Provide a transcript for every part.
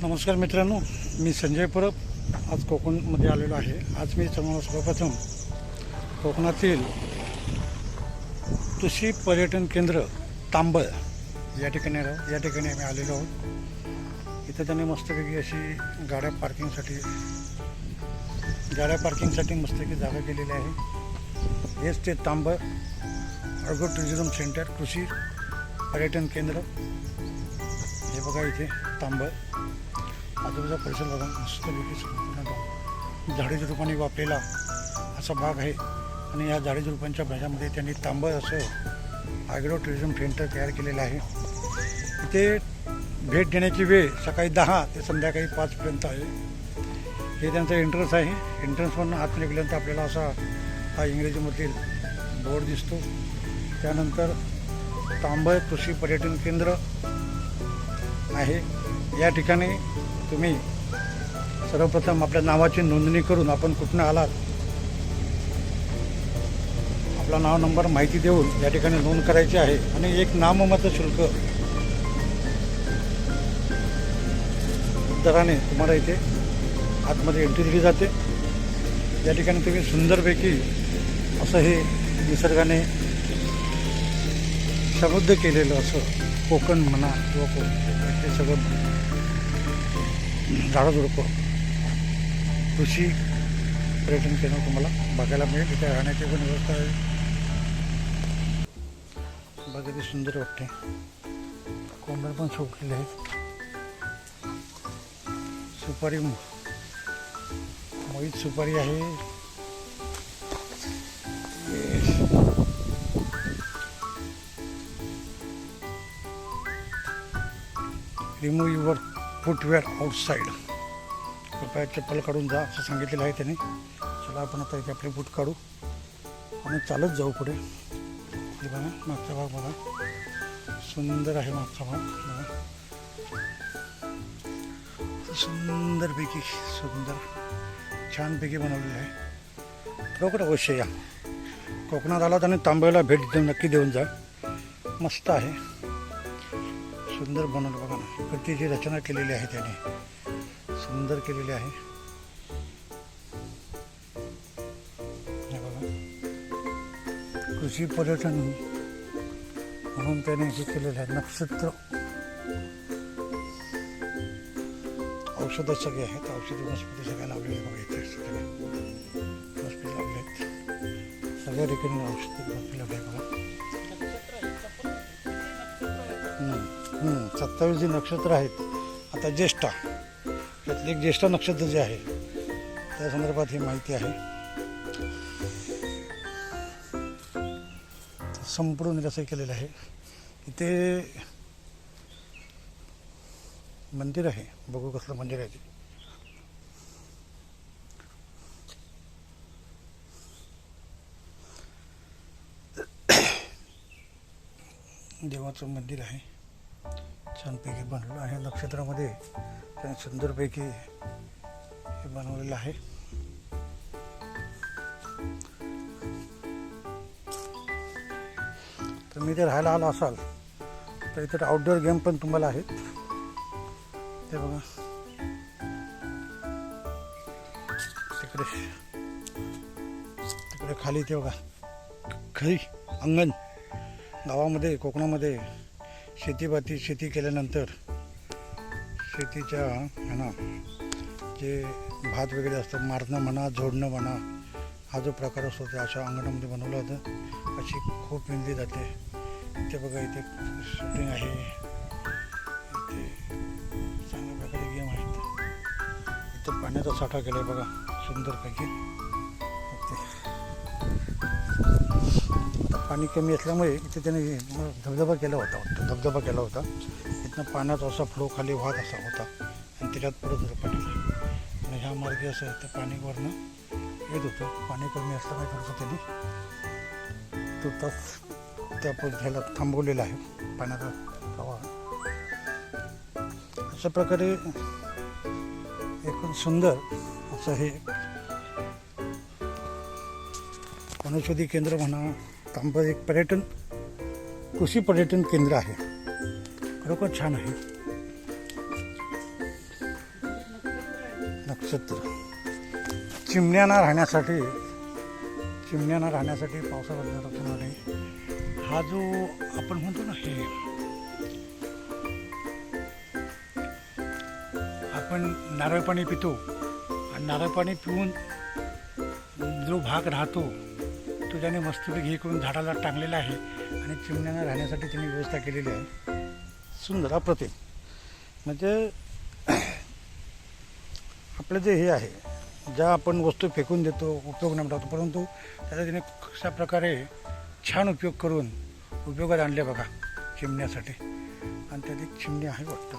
नमस्कार मित्रांनो, मी संजय परब आज कोकणमध्ये आलेलो आहे. आज मी तुम्हाला सर्वप्रथम कोकणातील कृषी पर्यटन केंद्र तांबळ या ठिकाणी आम्ही आलेलो आहोत. इथं त्यांनी मस्तपैकी अशी गाड्या पार्किंगसाठी मस्तपैकी जागा केलेली आहे. हेच ते तांबळ अर्गो टुरिझम सेंटर कृषी पर्यटन केंद्र. हे बघा इथे तांबळ आजूबाजूचा परिसर बघा, मस्तपैकी संपूर्ण झाडी झुडपांनी वापलेला असा भाग आहे. आणि या झाडी झुडपांच्या भागामध्ये त्यांनी तांबळ असं ॲग्रो टुरिझम सेंटर तयार केलेलं आहे. इथे भेट देण्याची वेळ सकाळी 10 ते संध्याकाळी 5पर्यंत आहे. हे त्यांचं एंट्रन्स आहे. एंट्रन्सवरून आत निघाल्यानंतर आपल्याला असा हा इंग्रजीमधील बोर्ड दिसतो. त्यानंतर तांबळ कृषी पर्यटन केंद्र आहे. या ठिकाणी तुम्ही सर्वप्रथम आपल्या नावाची नोंदणी करून आपण कुठून आलात आपला नाव नंबर माहिती देऊन या ठिकाणी नोंद करायची आहे. आणि एक नाममात्र शुल्क दराने तुम्हाला इथे आतमध्ये एंट्री दिली जाते. या ठिकाणी तुम्ही सुंदरपैकी असं हे निसर्गाने समृद्ध केलेलं असं कोकण म्हणा किंवा ते सगळं झाडं झुडपं कृषी पर्यटन केंद्र तुम्हाला बघायला मिळेल. इथे राहण्याची पण व्यवस्था आहे. बघा ते सुंदर वाटते. कोंबड्या पण सोडलेले आहेत. सुपारी मोहित सुपारी आहे. Remove your footwear outside. कृपया चप्पल काढून जा असं सांगितलेलं आहे त्याने. चला आपण आता इथे आपले बूट काढू आणि चालत जाऊ पुढे. हे बघा मागचा भाग बघा, सुंदर आहे मागचा भाग बघा. सुंदर छानपैकी बनवलेलं आहे. खरोखर अवश्य या. कोकणात आलात आणि तांबळला भेट नक्की देऊन जा. मस्त आहे, सुंदर बनवलं बघा ना. इकडची जी रचना केलेली आहे त्याने सुंदर केलेली आहे. हे बघा कृषी पर्यटन म्हणून त्याने हे केलेलं आहे. नक्षत्र औषधं सगळे आहेत. औषधी वनस्पती सगळ्या लावलेल्या बघा. इथे सगळे वनस्पती लावले आहेत. सगळ्या ठिकाणी औषधी वनस्पती लावले बघा. 27 जे नक्षत्र आहेत आता ज्येष्ठा, त्यातले एक ज्येष्ठा नक्षत्र जे आहे त्या संदर्भात ही माहिती आहे. संपूर्ण कसं केलेलं आहे. इथे मंदिर आहे. बघू कसलं मंदिर आहे ते. देवाचं मंदिर आहे. छानपैकी बनवलं आहे. नक्षत्रामध्ये त्याने सुंदरपैकी हे बनवलेलं आहे. तुम्ही इथे राहायला आला असाल तर इथे आउटडोअर गेम पण तुम्हाला आहेत. ते बघा तिकडे खाली ते बघा खरी अंगण. गावामध्ये कोकणामध्ये शेती केल्यानंतर शेतीच्या ह्याना जे भात वगैरे असतं मारणं म्हणा झोडणं म्हणा हा जो प्रकार असतो त्या अशा अंगणामध्ये बनवलं होतं. अशी खूप विणली जाते. इथे बघा इथे शूटिंग आहे. इथे चांगल्या प्रकारे गेम आहेत. इथं पाण्याचा साठा केला आहे बघा सुंदरपैकी. पाणी कमी असल्यामुळे इथे त्याने धबधबा केला होता. इथनं पाण्याचा असा फ्लो खाली वाहत असा होता आणि त्याच्यात पडत होतं पाणी. आणि ह्या मार्गे असं तर पाणी वरनं येत होतं. पाणी कमी असल्यामुळे थोडंसं त्यांनी तो तास त्या ह्याला थांबवलेला आहे पाण्याचा प्रवाह. अशा प्रकारे एकूण सुंदर असं हे वनौषधी केंद्र म्हणा तांबळ एक कृषी पर्यटन केंद्र आहे. खरोखर छान आहे. नक्षत्र. चिमण्यांना राहण्यासाठी पावसाळ्यामध्ये हा जो आपण म्हणतो ना, हे आपण नारळ पाणी पितो आणि नारळ पाणी पिऊन जो भाग राहतो तो त्याने मस्तपैकी हे करून झाडाला टांगलेला आहे आणि चिमण्यांना राहण्यासाठी त्यांनी व्यवस्था केलेली आहे. सुंदर अप्रतिम. म्हणजे आपलं जे हे आहे, ज्या आपण वस्तू फेकून देतो, उपयोग नाही पडतो, परंतु त्याचा तिने कशा प्रकारे छान उपयोग करून उपयोगात आणले बघा चिमण्यासाठी. आणि त्यात एक चिमणी आहे वाटतं,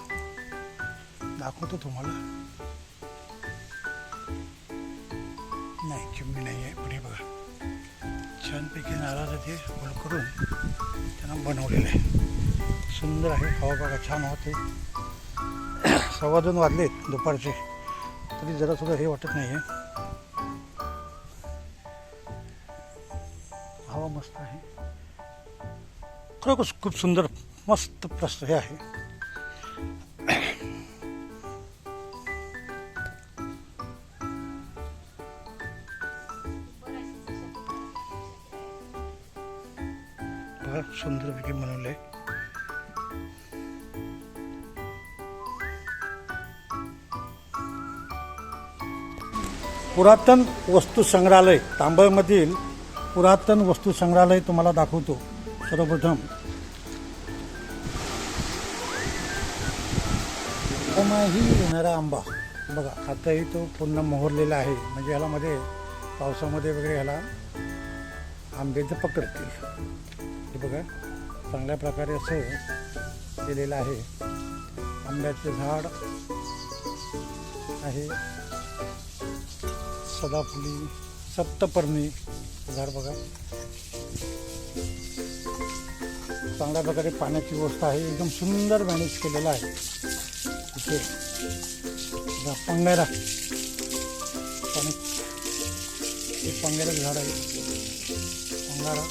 दाखवतो तुम्हाला. नाही, चिमणी नाही आहे, पण हे बघा छानपैकी नारळाचं ते होल करून त्यांना बनवलेलं आहे. सुंदर आहे. हवा बघा छान होते. 2:15 वाजलेत दुपारचे, तरी जरासुद्धा हे वाटत नाही आहे. हवा मस्त आहे. खरोखर खूप सुंदर मस्त प्रश्न हे आहे. बघा सुंदरपैकी बनवलंय. पुरातन वस्तू संग्रहालय, तांबळमधील पुरातन वस्तू संग्रहालय तुम्हाला दाखवतो. सर्वप्रथम ओमाही येणारा आंबा बघा, आताही तो पूर्ण मोहरलेला आहे. म्हणजे ह्याला मध्ये पावसामध्ये वगैरे ह्याला आंबे ते पकडतील. हे बघा चांगल्या प्रकारे असं केलेलं आहे. आंब्याचे झाड आहे, सदाफुली, सप्तपर्णी झाड बघा. चांगल्या प्रकारे पाण्याची व्यवस्था आहे. एकदम सुंदर मॅनेज केलेला आहे. इथे पंगारा पाणी, हे पंगाराचं झाड आहे. पंगारा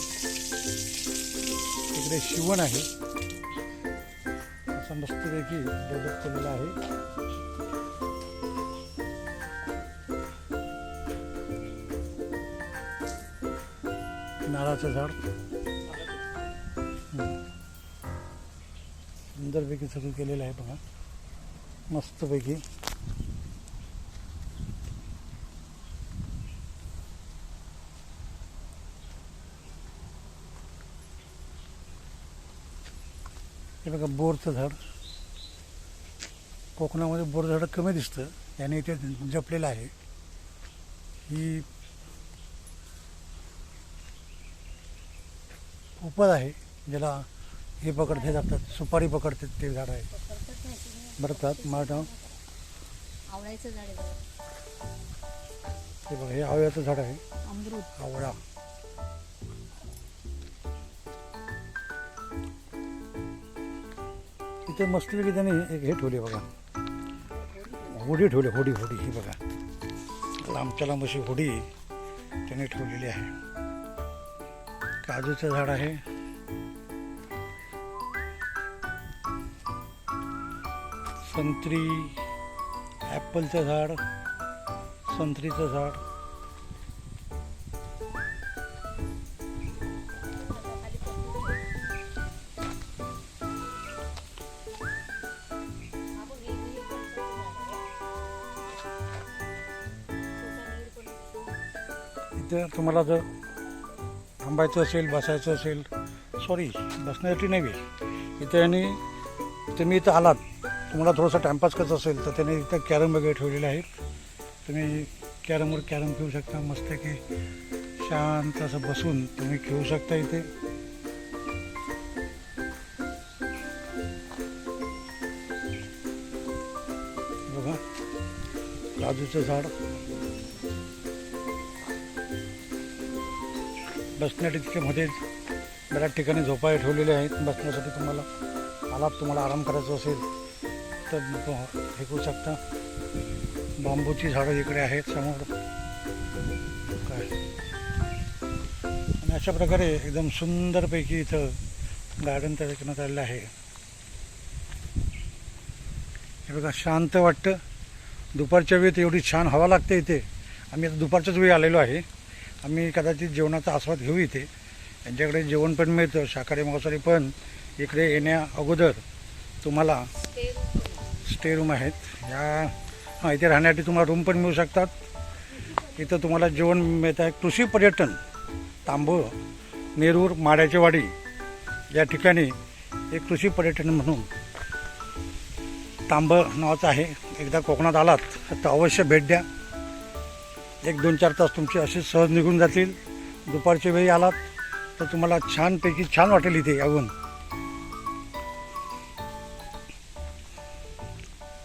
इकडे शिवण आहे. असं मस्तपैकी डेव्हलप केलेलं आहे. नारळाचं झाड सुंदरपैकी सगळं केलेलं आहे बघा, मस्तपैकी. हे बघा बोरचं झाड. कोकणामध्ये बोर झाड कमी दिसतं, याने इथे जपलेलं आहे. ही उपद आहे, ज्याला हे पकडते जातात, सुपारी पकडतात ते झाड आहे. भरतात माझं आवळ्याचं झाड आहे. हे बघा, हे आवळ्याचं झाड आहे. अमृत आवळा. इथे मस्तपैकी त्याने एक हे ठेवले बघा, होडी ठेवली. होडी ही बघा, लांबच्या लांब अशी होडी त्याने ठेवलेली आहे. काजूचं झाड आहे. संत्री, ॲपलचं झाड, संत्रीचं झाड. इथं तुम्हाला जर थांबायचं असेल, बसायचं असेल, सॉरी बसण्यासाठी नाही, इथे आणि तुम्ही इथं आलात, तुम्हाला थोडासा टाईमपास करायचा असेल तर त्याने इथं कॅरम वगैरे ठेवलेले आहेत. तुम्ही कॅरमवर कॅरम खेळू शकता. मस्त की शांत असं बसून तुम्ही खेळू शकता इथे. बघा काजूचं झाड. बसण्यासाठी तिथे मध्येच बऱ्याच ठिकाणी झोपाळे ठेवलेले आहेत. बसण्यासाठी तुम्हाला आराम करायचा असेल तर हे करू शकता. बांबूची झाडं इकडे आहेत समोर काय. आणि अशा प्रकारे एकदम सुंदरपैकी इथं गार्डन तयार करण्यात आलेलं आहे. हे बघा शांत वाटतं. दुपारच्या वेळेत एवढी छान हवा लागते इथे. आम्ही आता दुपारच्याच वेळी आलेलो आहे. आम्ही कदाचित जेवणाचा आस्वाद घेऊ इथे. यांच्याकडे जेवण पण मिळतं, शाकाहारी मांसाहारी पण. इकडे येण्या अगोदर तुम्हाला स्टे रूम आहेत. हां, इथे राहण्यासाठी तुम्हाला रूम पण मिळू शकतात. इथं तुम्हाला जेवण मिळत आहे. कृषी पर्यटन तांबं नेरूर माड्याची वाडी या ठिकाणी एक कृषी पर्यटन म्हणून तांबं नावाचं आहे. एकदा कोकणात आलात तर अवश्य भेट द्या. 1-2-4 तास तुमचे असे सहज निघून जातील. दुपारच्या वेळी आलात तर तुम्हाला छानपैकी छान वाटेल इथे येऊन.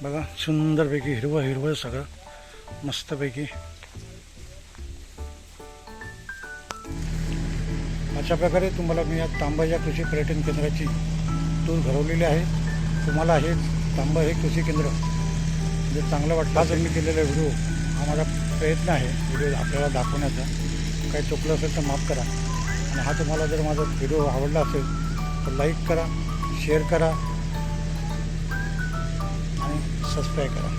बघा सुंदरपैकी हिरवं हिरवं सगळं मस्तपैकी. अशा प्रकारे तुम्हाला मी या तांबा या कृषी पर्यटन केंद्राची टूर घडवलेली आहे. तुम्हाला हे तांबा हे कृषी केंद्र म्हणजे चांगलं वाटलं. हा जर मी केलेला व्हिडिओ हा माझा प्रयत्न आहे व्हिडिओ आपल्याला दाखवण्याचा. काही चुकलं असेल तर माफ करा. आणि हा तुम्हाला जर माझा व्हिडिओ आवडला असेल तर लाईक करा, शेअर करा आणि सबस्क्राईब करा.